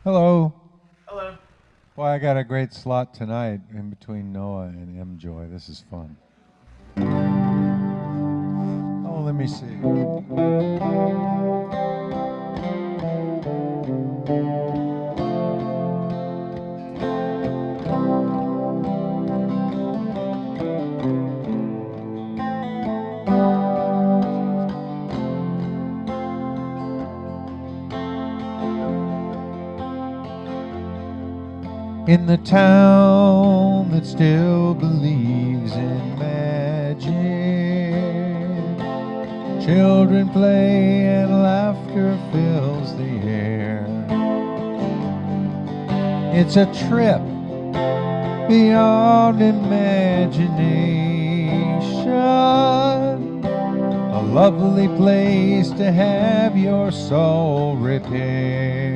Hello. Hello. Well, I got a great slot tonight in between Noah and M Joy. This is fun. Oh, let me see. In the town that still believes in magic, children play and laughter fills the air. It's a trip beyond imagination, a lovely place to have your soul repaired.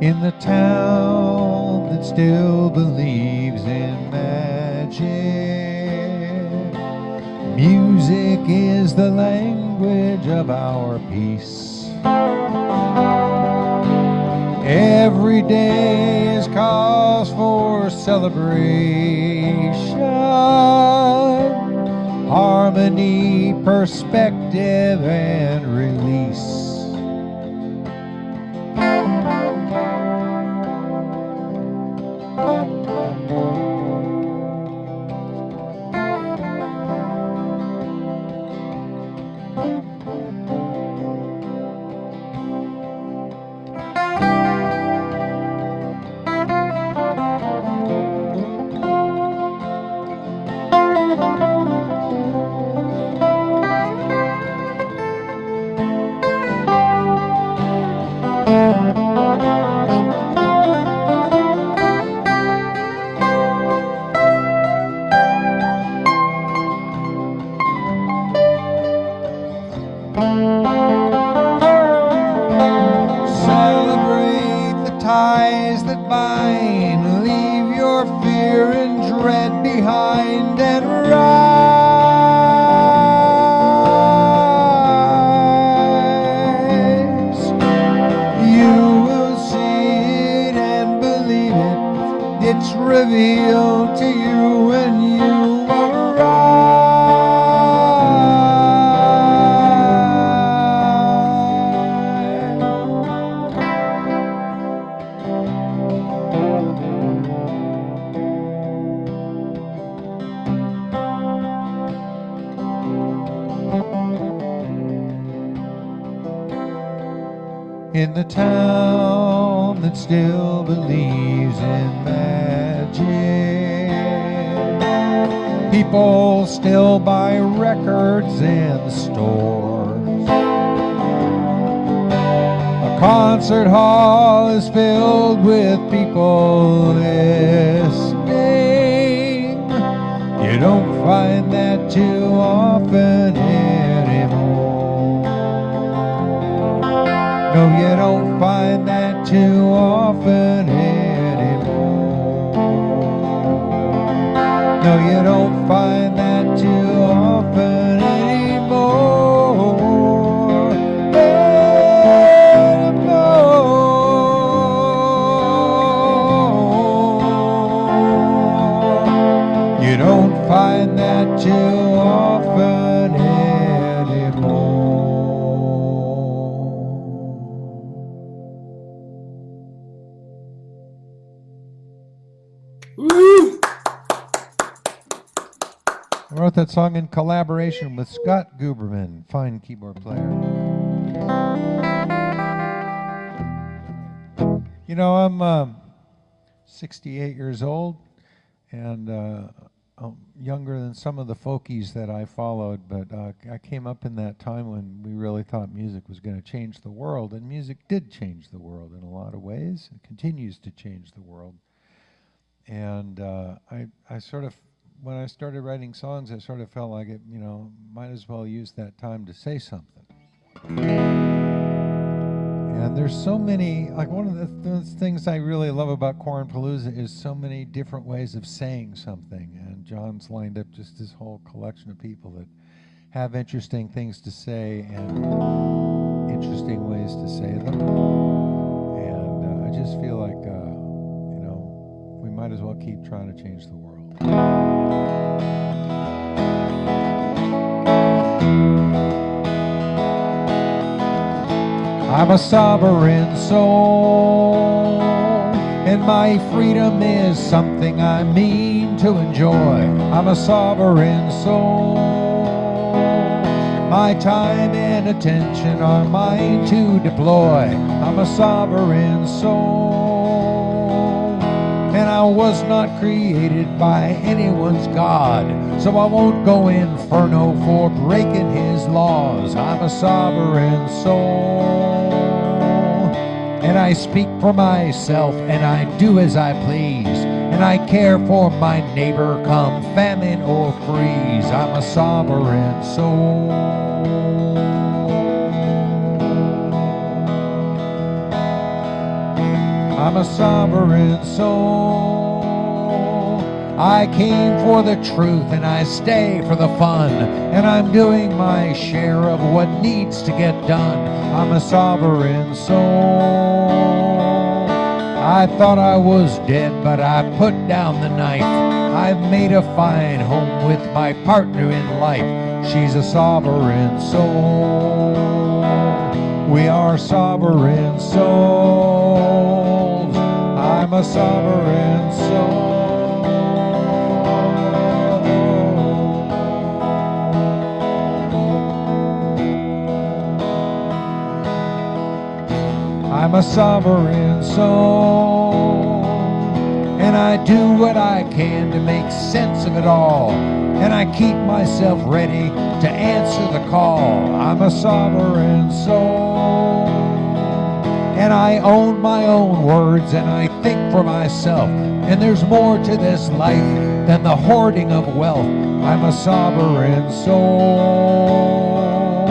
In the town that still believes in magic, music is the language of our peace. Every day is cause for celebration, harmony, perspective, and release. Celebrate the ties that bind, leave your fear and dread behind, and rise. You will see it and believe it. It's revealed to you when you arrive. In the town that still believes in magic, people still buy records in the stores. A concert hall is filled with people listening. You don't find that too often anymore. No, you don't find that too often anymore. No, you don't find that too often anymore. Anymore. You don't find that too often anymore. Woo! I wrote that song in collaboration with Scott Guberman, fine keyboard player. You know, I'm 68 years old and younger than some of the folkies that I followed, but I came up in that time when we really thought music was going to change the world, and music did change the world in a lot of ways. It continues to change the world. And I sort of, when I started writing songs, I sort of felt like it, you know, might as well use that time to say something. And And there's so many, like one of the things I really love about QuaranPalooza is so many different ways of saying something. And John's lined up just this whole collection of people that have interesting things to say and interesting ways to say them. And I just feel like, you know, we might as well keep trying to change the world. I'm a sovereign soul, and my freedom is something I mean to enjoy. I'm a sovereign soul. My time and attention are mine to deploy. I'm a sovereign soul, and I was not created by anyone's God, so I won't go inferno for breaking his laws. I'm a sovereign soul, and I speak for myself, and I do as I please, and I care for my neighbor come famine or freeze. I'm a sovereign soul. I'm a sovereign soul. I came for the truth and I stay for the fun, and I'm doing my share of what needs to get done. I'm a sovereign soul. I thought I was dead, but I put down the knife. I've made a fine home with my partner in life. She's a sovereign soul. We are sovereign souls. I'm a sovereign soul. I'm a sovereign soul, and I do what I can to make sense of it all, and I keep myself ready to answer the call. I'm a sovereign soul, and I own my own words, and I think for myself, and there's more to this life than the hoarding of wealth. I'm a sovereign soul,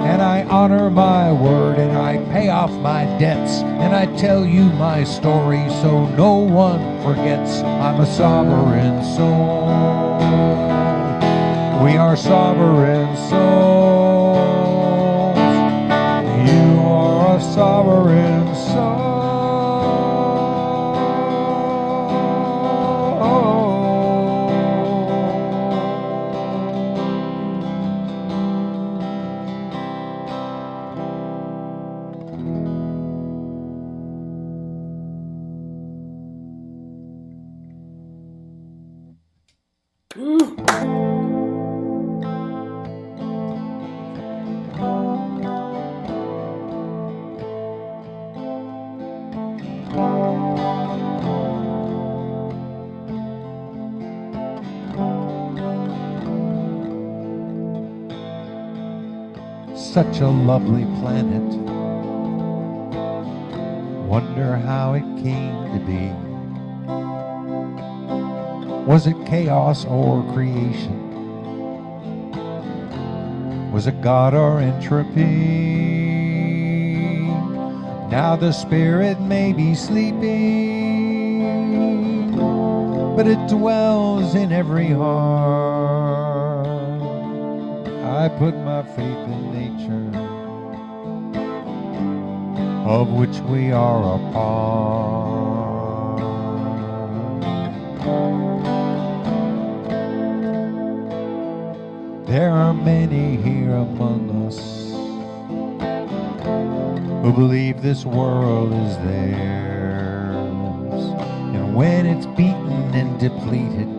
and I honor my word, and I pay off my debts, and I tell you my story so no one forgets. I'm a sovereign soul. We are sovereign souls. You are a sovereign soul. Such a lovely planet. Wonder how it came to be. Was it chaos or creation? Was it God or entropy? Now the spirit may be sleeping, but it dwells in every heart. I put my faith in nature, of which we are a part. There are many here among us who believe this world is theirs, and when it's beaten and depleted,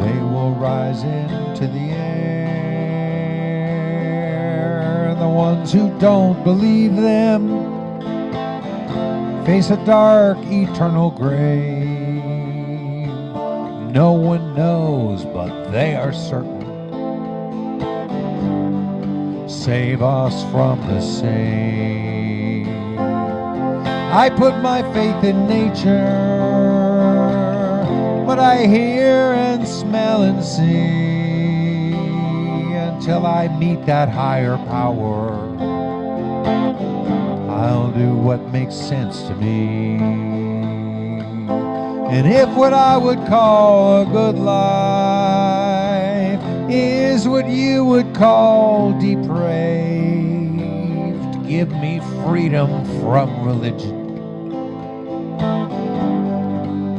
they will rise into the air. And the ones who don't believe them face a dark, eternal grave. No one knows, but they are certain. Save us from the same. I put my faith in nature, but I hear and smell and see until I meet that higher power. I'll do what makes sense to me. And if what I would call a good life is what you would call depraved, give me freedom from religion.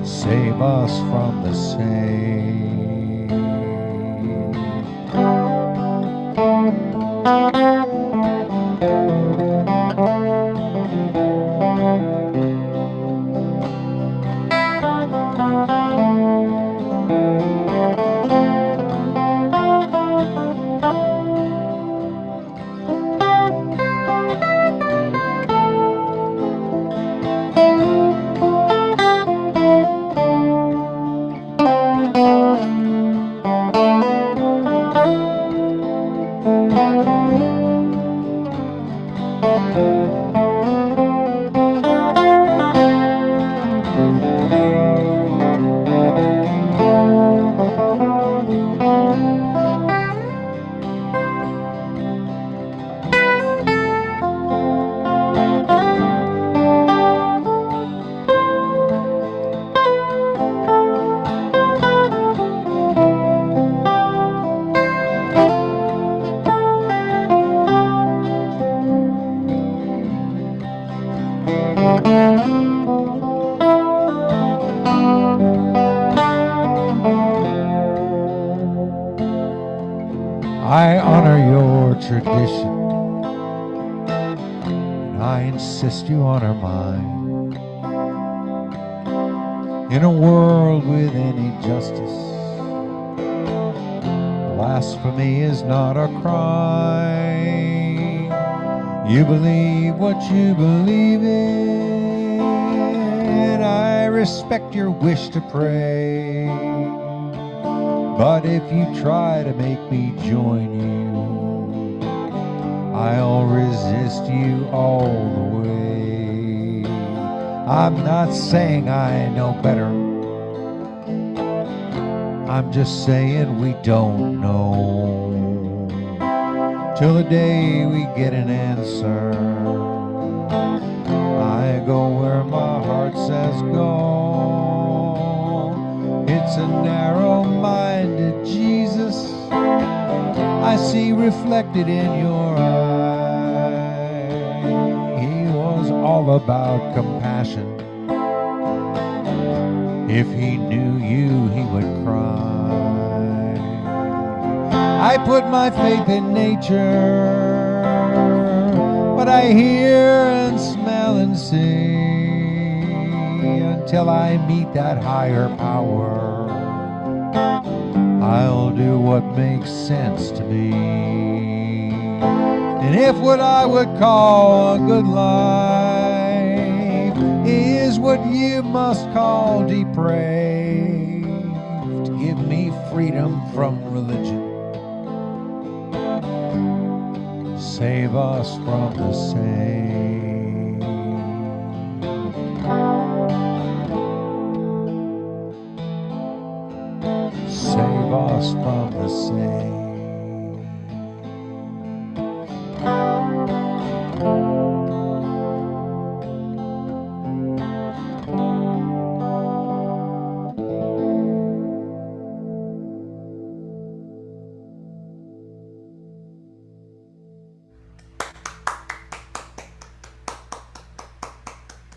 Save us from the same. I honor your tradition, and I insist you honor mine. In a world with any justice, blasphemy is not a crime. You believe what you believe in, I respect your wish to pray. But if you try to make me join you, I'll resist you all the way. I'm not saying I know better, I'm just saying we don't know. Till the day we get an answer, I go where my heart says go. It's a narrow-minded Jesus I see reflected in your eye. He was all about compassion. If he knew you, he would cry. I put my faith in nature, what I hear and smell and see, until I meet that higher power. I'll do what makes sense to me. And if what I would call a good life is what you must call depraved, give me freedom from religion. Save us from the same. Save us from the same.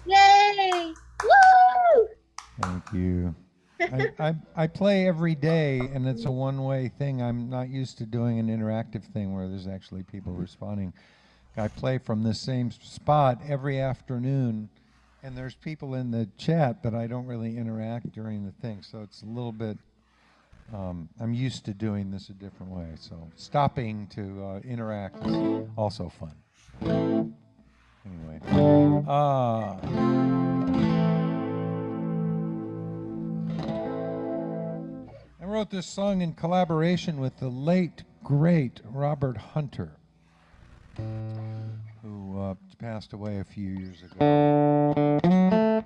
Yay! Woo! Thank you. I play every day, and it's a one-way thing. I'm not used to doing an interactive thing where there's actually people responding. I play from this same spot every afternoon, and there's people in the chat, but I don't really interact during the thing, so it's a little bit, I'm used to doing this a different way, so stopping to interact is also fun. Anyway. I wrote this song in collaboration with the late, great Robert Hunter, who passed away a few years ago.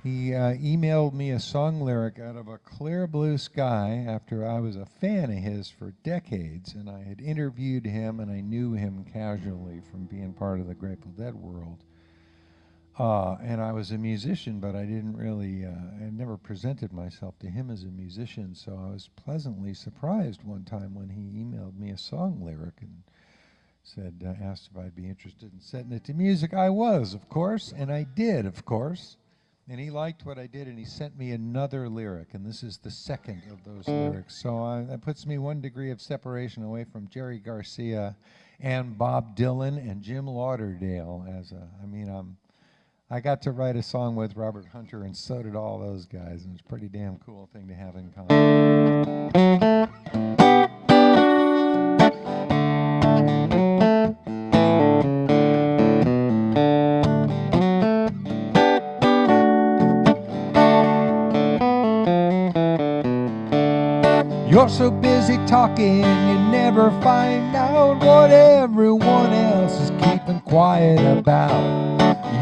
He emailed me a song lyric out of a clear blue sky after I was a fan of his for decades, and I had interviewed him and I knew him casually from being part of the Grateful Dead world. And I was a musician, but I didn't really, I never presented myself to him as a musician, so I was pleasantly surprised one time when he emailed me a song lyric and said, asked if I'd be interested in setting it to music. I was, of course, and I did, of course. And he liked what I did, and he sent me another lyric, and this is the second of those lyrics. So that puts me 1 degree of separation away from Jerry Garcia and Bob Dylan and Jim Lauderdale. I got to write a song with Robert Hunter, and so did all those guys, and it's a pretty damn cool thing to have in common. You're so busy talking, you never find out what everyone else is keeping quiet about.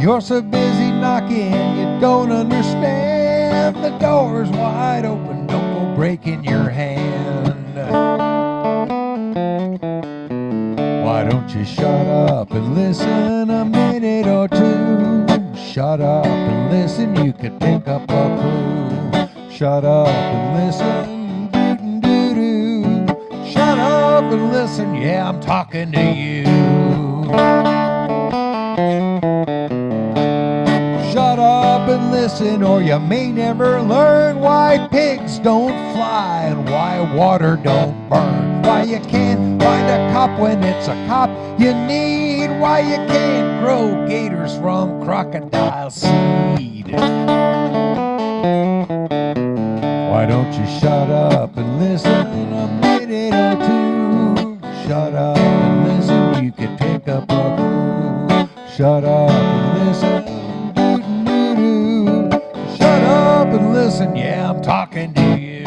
You're so busy knocking, you don't understand. The door's wide open, don't go breaking your hand. Why don't you shut up and listen a minute or two? Shut up and listen, you could pick up a clue. Shut up and listen. Shut up and listen, yeah, I'm talking to you. Shut up and listen, or you may never learn why pigs don't fly and why water don't burn. Why you can't find a cop when it's a cop you need. Why you can't grow gators from crocodile seed. Why don't you shut up and listen a minute or two? Shut up and listen, you can pick up a clue. Shut up and listen, doo-doo-doo-doo. Shut up and listen, yeah, I'm talking to you.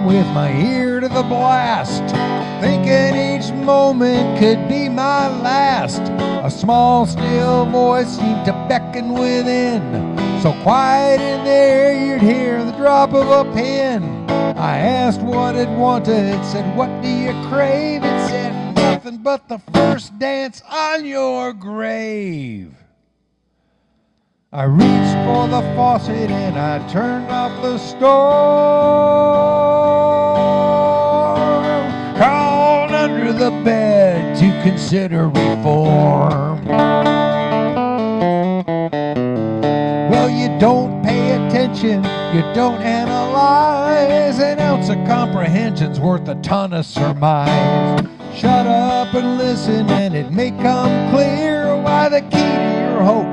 With my ear to the blast, thinking each moment could be my last. A small still voice seemed to beckon within, so quiet in there you'd hear the drop of a pin. I asked what it wanted, it said, what do you crave? It said, nothing but the first dance on your grave. I reached for the faucet and I turned off the storm. Crawled under the bed to consider reform. Well, you don't pay attention, you don't analyze. An ounce of comprehension's worth a ton of surmise. Shut up and listen and it may come clear why the key to your hope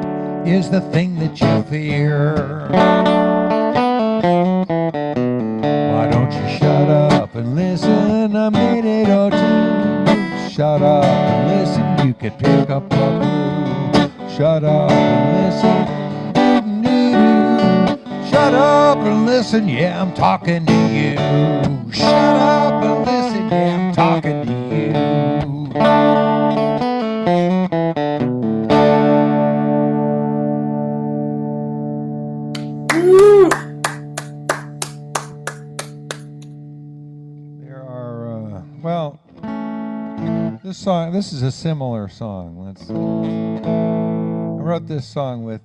is the thing that you fear. Why don't you shut up and listen a minute or two? Shut up and listen, you could pick up a clue. Shut up and listen, doo-doo-doo. Shut up and listen, yeah, I'm talking to you. Shut up and listen, yeah, I'm talking to you. This is a similar song. I wrote this song with,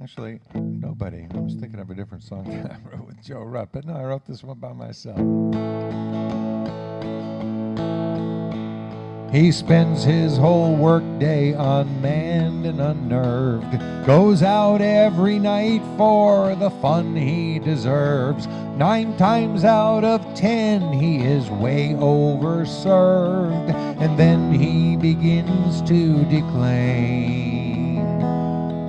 actually, nobody. I was thinking of a different song that I wrote with Joe Rutt, but no, I wrote this one by myself. He spends his whole workday unmanned and unnerved, goes out every night for the fun he deserves. 9 times out of 10 he is way overserved, and then he begins to declaim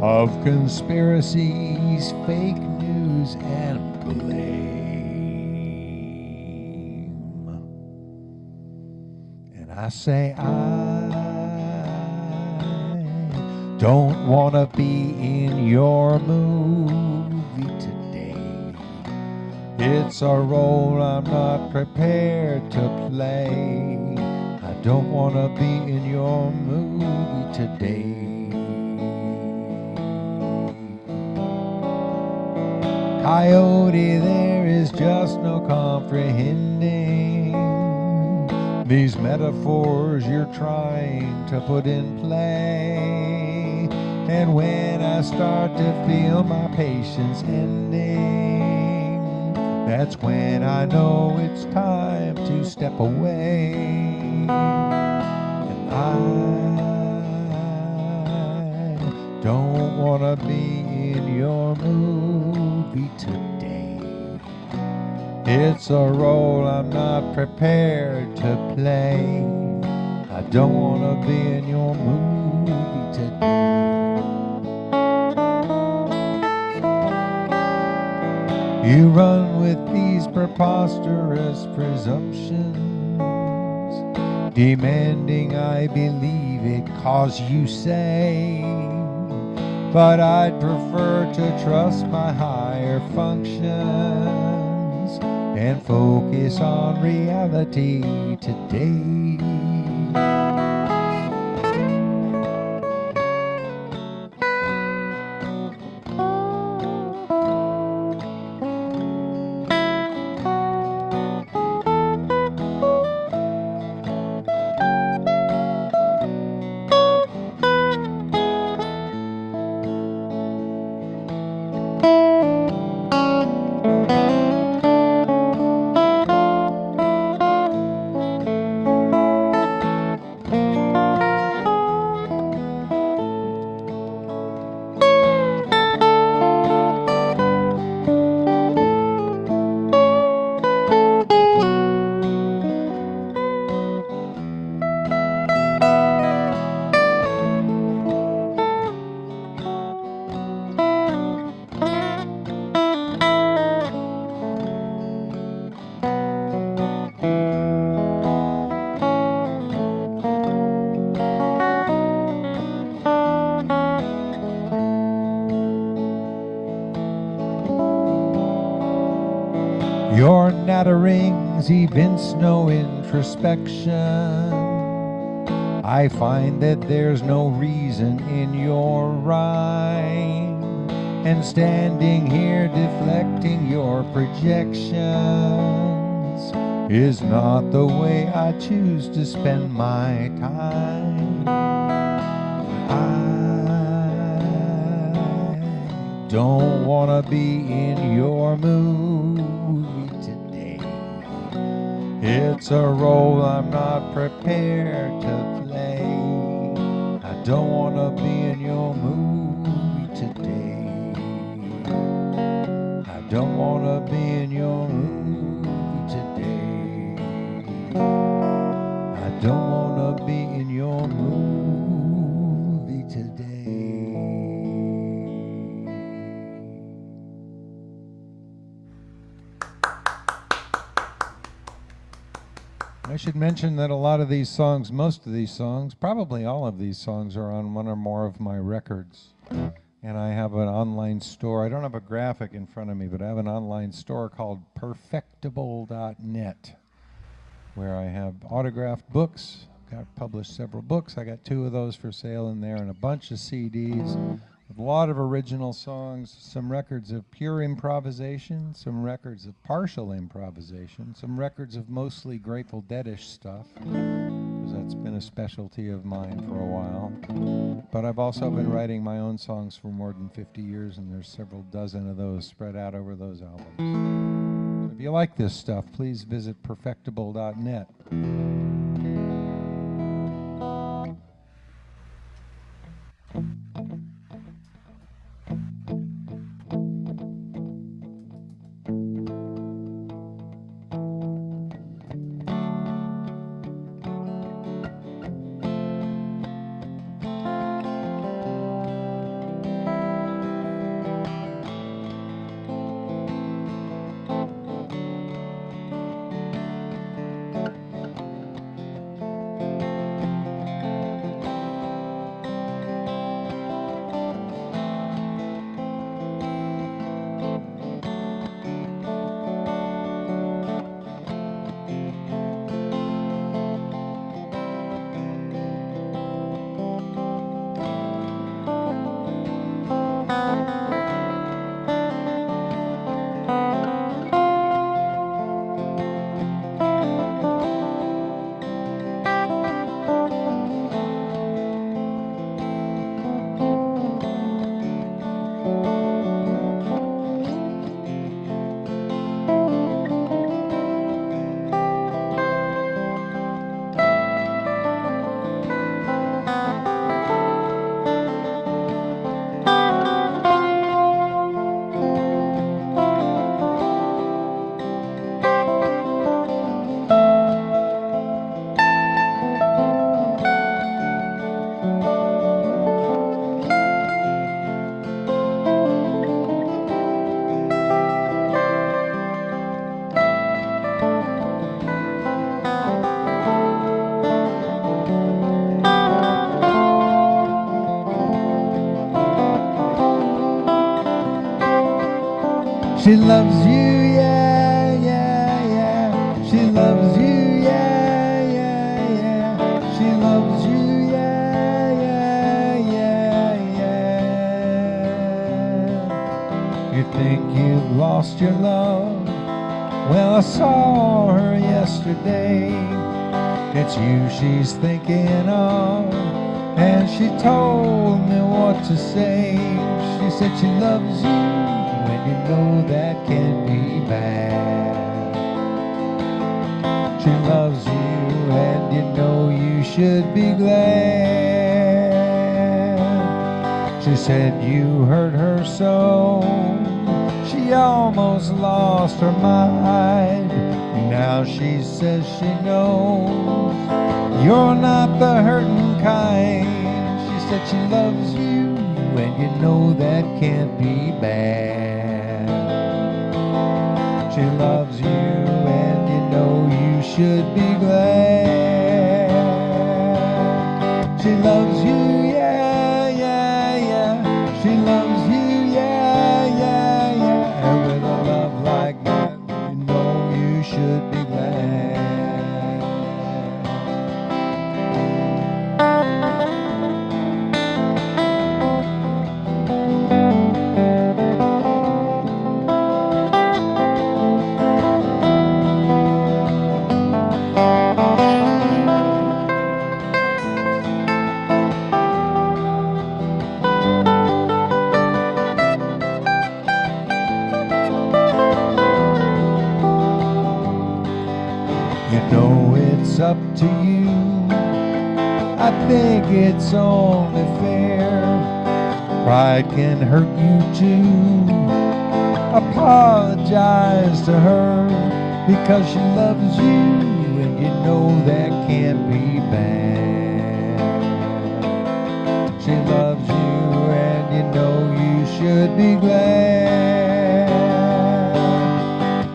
of conspiracies, fake news, and blame. And I say, I don't want to be in your movie today. It's a role I'm not prepared to play. I don't want to be in your movie today. Coyote, there is just no comprehending these metaphors you're trying to put in play. And when I start to feel my patience ending, that's when I know it's time to step away. And I don't want to be in your movie today. It's a role I'm not prepared to play. I don't want to be in your movie today. You run with these preposterous presumptions, demanding I believe it 'cause you say. But I'd prefer to trust my higher functions and focus on reality today. Your natterings evince no introspection. I find that there's no reason in your rhyme, and standing here deflecting your projections is not the way I choose to spend my time. I don't want to be in your movie today. It's a role I'm not prepared to play. I don't want to be in your movie today. I don't want to be in your movie today. I don't want to be in your movie today. I should mention that a lot of these songs, most of these songs, probably all of these songs are on one or more of my records. And I have an online store. I don't have a graphic in front of me, but I have an online store called Perfectable.net, where I have autographed books. I've published several books. I got 2 of those for sale in there and a bunch of CDs with a lot of original songs, some records of pure improvisation, some records of partial improvisation, some records of mostly Grateful Dead-ish stuff, because that's been a specialty of mine for a while. But I've also been writing my own songs for more than 50 years, and there's several dozen of those spread out over those albums. So if you like this stuff, please visit Perfectable.net. She loves you, yeah, yeah, yeah. She loves you, yeah, yeah, yeah. She loves you, yeah, yeah, yeah, yeah. You think you've lost your love? Well, I saw her yesterday. It's you she's thinking of, and she told me what to say. She said she loves you, and you know that can't be bad. She loves you, and you know you should be glad. She said you hurt her so, she almost lost her mind. Now she says she knows you're not the hurting kind. She said she loves you, and you know that can't be bad. She loves you, and you know you should be glad. She loves you, yeah, yeah, yeah. She loves you, yeah, yeah, yeah. And with a love like that, you know you should be glad. You know it's up to you. I think it's only fair. Pride can hurt you too. Apologize to her because she loves you, and you know that can't be bad. She loves you, and you know you should be glad.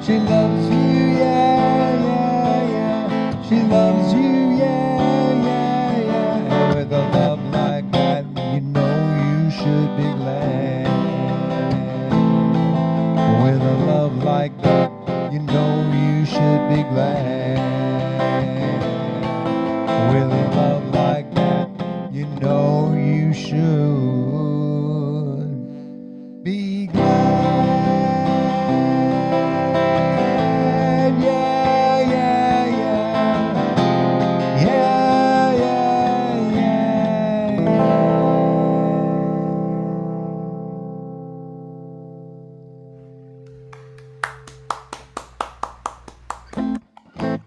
She loves you, yeah, yeah, yeah. She loves you, yeah, yeah, yeah. And with a love like that, you know you should be glad. With a love like that, you know you should be glad. With a love like that, you know you should be glad. Yeah, yeah, yeah. Yeah, yeah, yeah, yeah.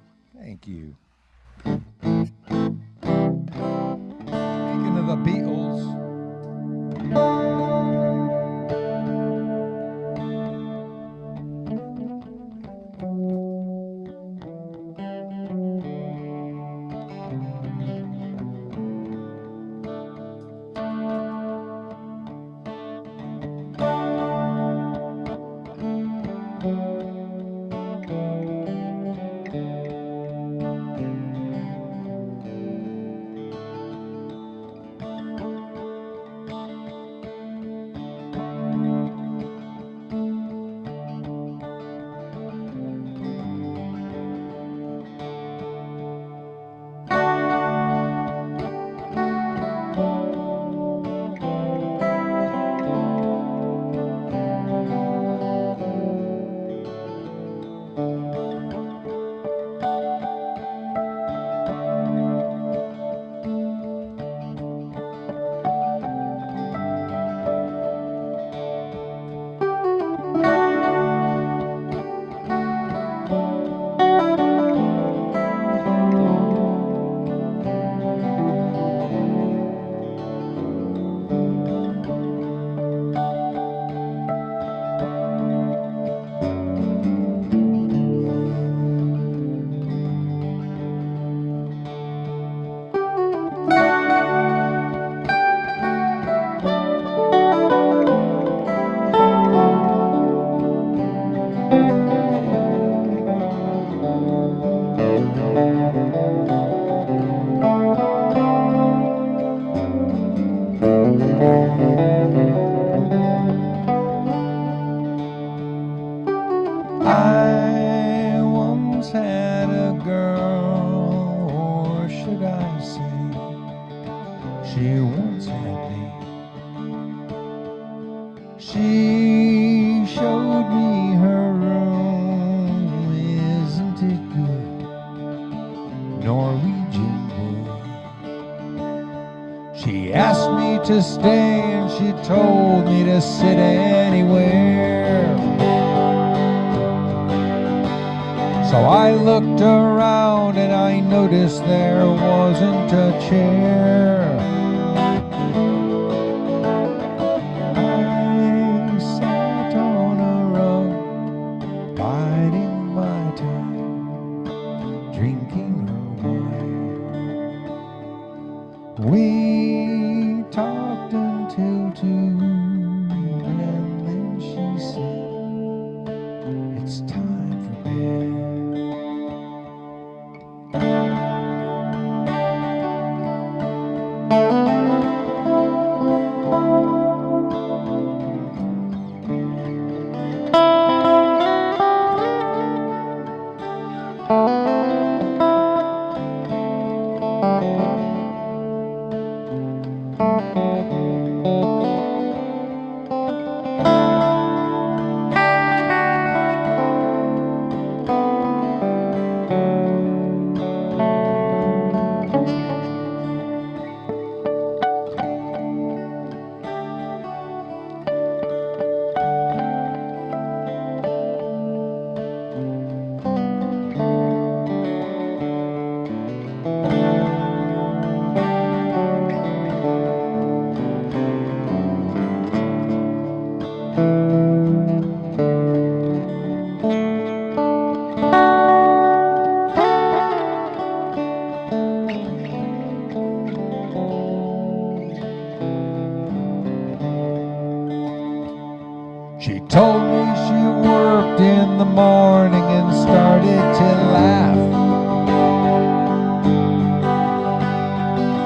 She showed me her room, isn't it good? Norwegian wood. She asked me to stay and she told me to sit anywhere. So I looked around and I noticed there wasn't a chair. I sat on a rug, biding my time, drinking her wine. We talked until 2, and then she said, "It's time for bed." She told me she worked in the morning and started to laugh.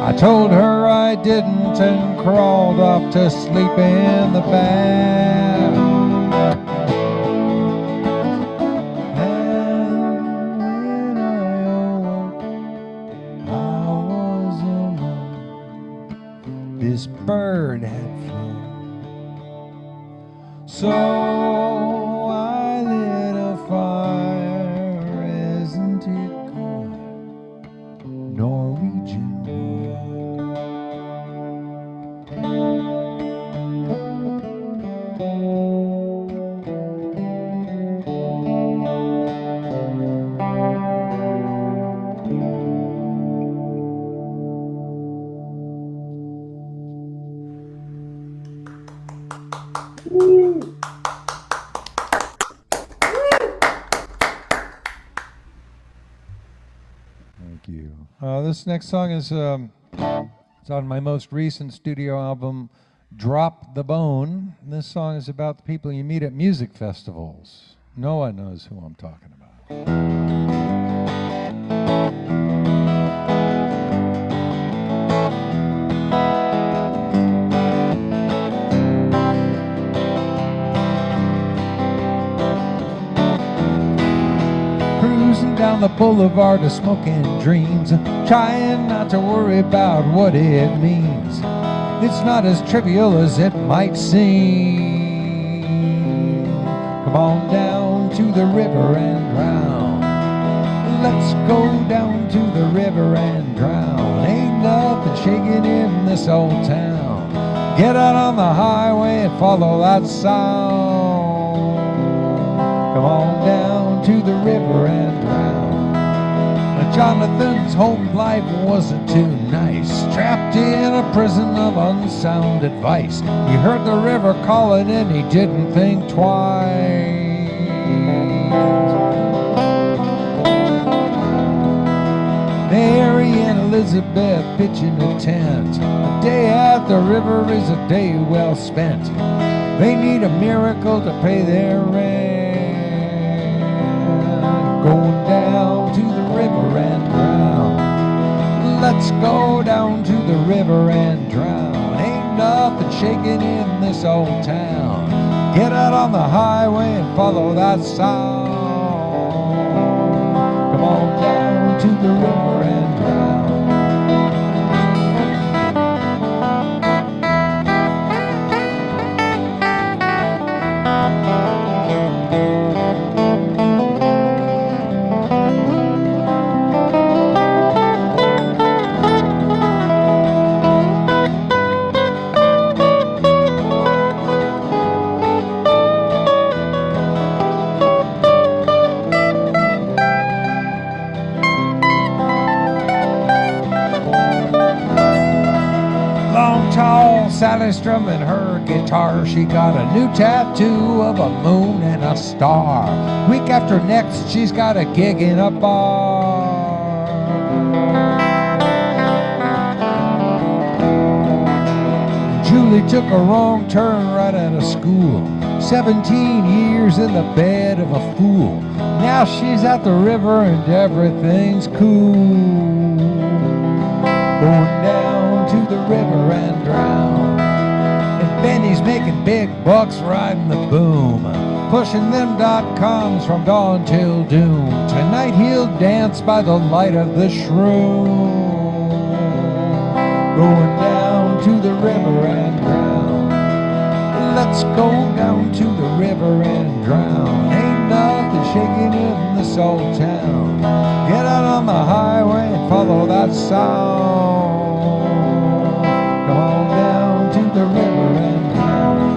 I told her I didn't and crawled off to sleep in the bath. And when I awoke, I was alone. This bird had flown. So I lit a fire, isn't it good? Norwegian Thank you. This next song is it's on my most recent studio album, Drop the Bone. And this song is about the people you meet at music festivals. Noah knows who I'm talking about. Cruising down the boulevard of smoking dreams, trying not to worry about what it means. It's not as trivial as it might seem. Come on down to the river and drown. Let's go down to the river and drown. Ain't nothing shaking in this old town. Get out on the highway and follow that sound. Come on down to the river and drown. Jonathan's home life wasn't too nice, trapped in a prison of unsound advice. He heard the river calling and he didn't think twice. Mary and Elizabeth pitching a tent. A day at the river is a day well spent. They need a miracle to pay their rent. Going down to the river and drown. Let's go down to the river and drown. Ain't nothing shaking in this old town. Get out on the highway and follow that sound. Come on down to the river and drown. Johnny strumming her guitar. She got a new tattoo of a moon and a star. Week after next, she's got a gig in a bar. Julie took a wrong turn right out of school. 17 years in the bed of a fool. Now she's at the river and everything's cool. Going down to the river and drown. And Benny's making big bucks riding the boom, pushing them .coms from dawn till doom. Tonight he'll dance by the light of the shroom. Going down to the river and drown. Let's go down to the river and drown. Ain't nothing shaking in this old town. Get out on the highway and follow that sound. Come on down to the river and drown.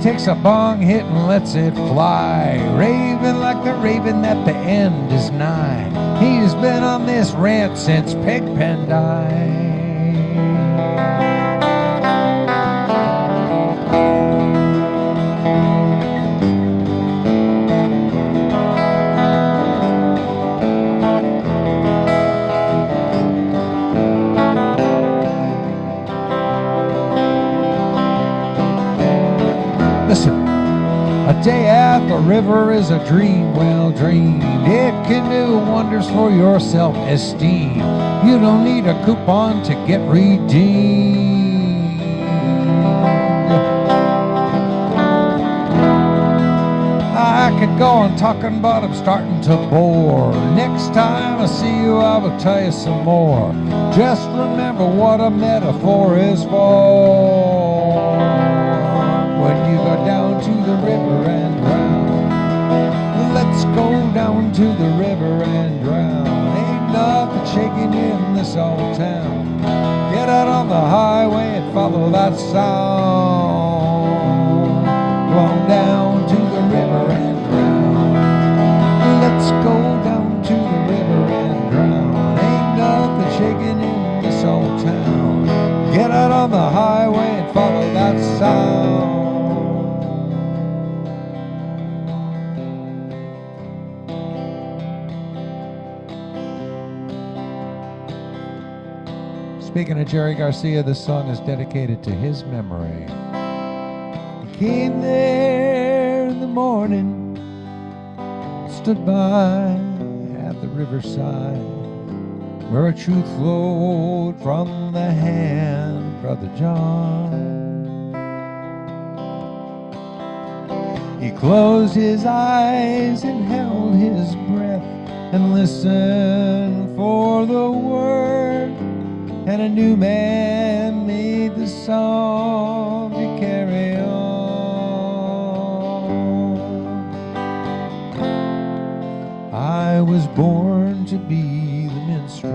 Takes a bong hit and lets it fly, raving like the raven that the end is nigh. He's been on this rant since Pigpen died. Listen, a day at the river is a dream well dreamed. It can do wonders for your self-esteem. You don't need a coupon to get redeemed. I could go on talking, but I'm starting to bore. Next time I see you, I will tell you some more. Just remember what a metaphor is for. When you go down to the river and drown, let's go down to the river and drown. Ain't nothing shaking in this old town. Get out on the highway and follow that sound. Go on down to the river and drown. Let's go down to the river and drown. Ain't nothing shaking in this old town. Get out on the highway and follow that sound. Speaking of Jerry Garcia, this song is dedicated to his memory. He came there in the morning, stood by at the riverside, where a truth flowed from the hand of Brother John. He closed his eyes and held his breath and listened for the word. And a new man made the song to carry on. I was born to be the minstrel,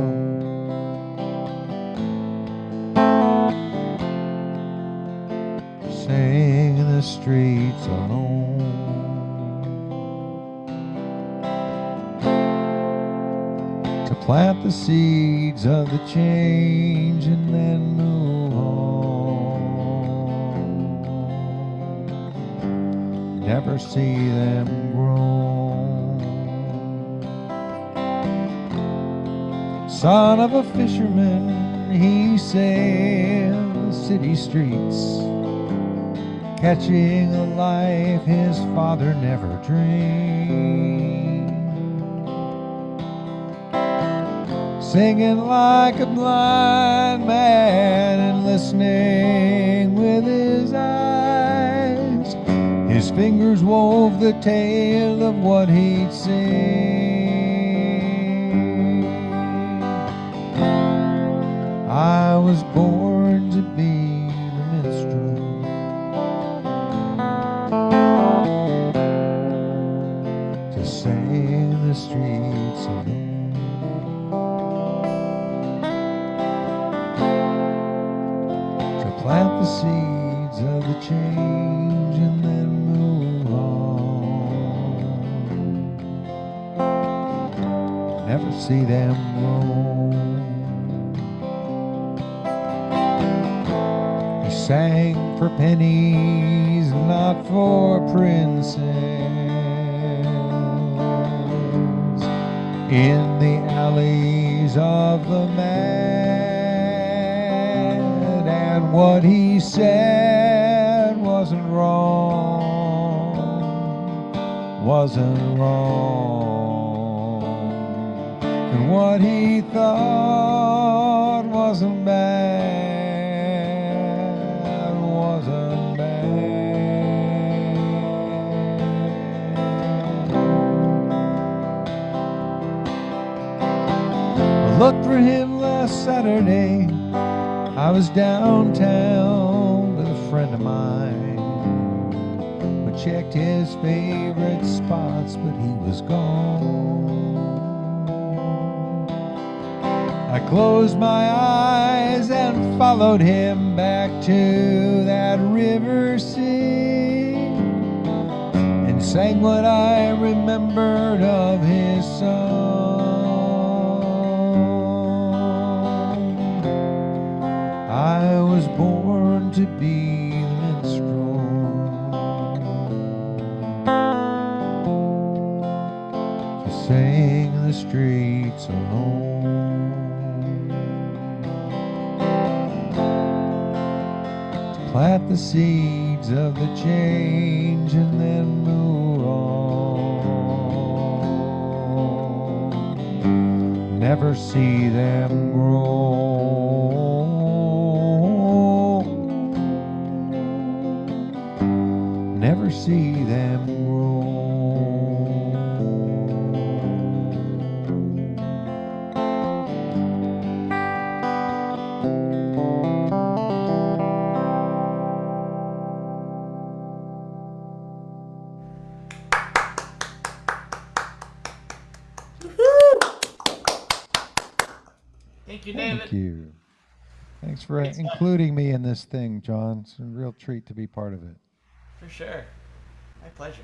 sing in the streets alone. Plant the seeds of the change and then move on. Never see them grow. Son of a fisherman, he sailed the city streets, catching a life his father never dreamed. Singing like a blind man and listening with his eyes. His fingers wove the tale of what he'd seen. I was born to be the minstrel, to sing in the streets alone, to plant the seeds of the change and then move on, never see them grow. He sang for pennies, not for princes, in the alleys of the mad, and what he said wasn't wrong, wasn't wrong, and what he thought wasn't bad, wasn't bad. I looked for him last Saturday. I was downtown with a friend of mine. We checked his favorite spots, but he was gone. I closed my eyes and followed him back to that river sea, and sang what I remembered of his song. I was born to be the minstrel, to sing in the streets alone, to plant the seeds of the change and then move on, never see them grow. Never see them grow. Thank you, David. Thank you. Thanks for including me in this thing, John. It's a real treat to be part of it. For sure. My pleasure.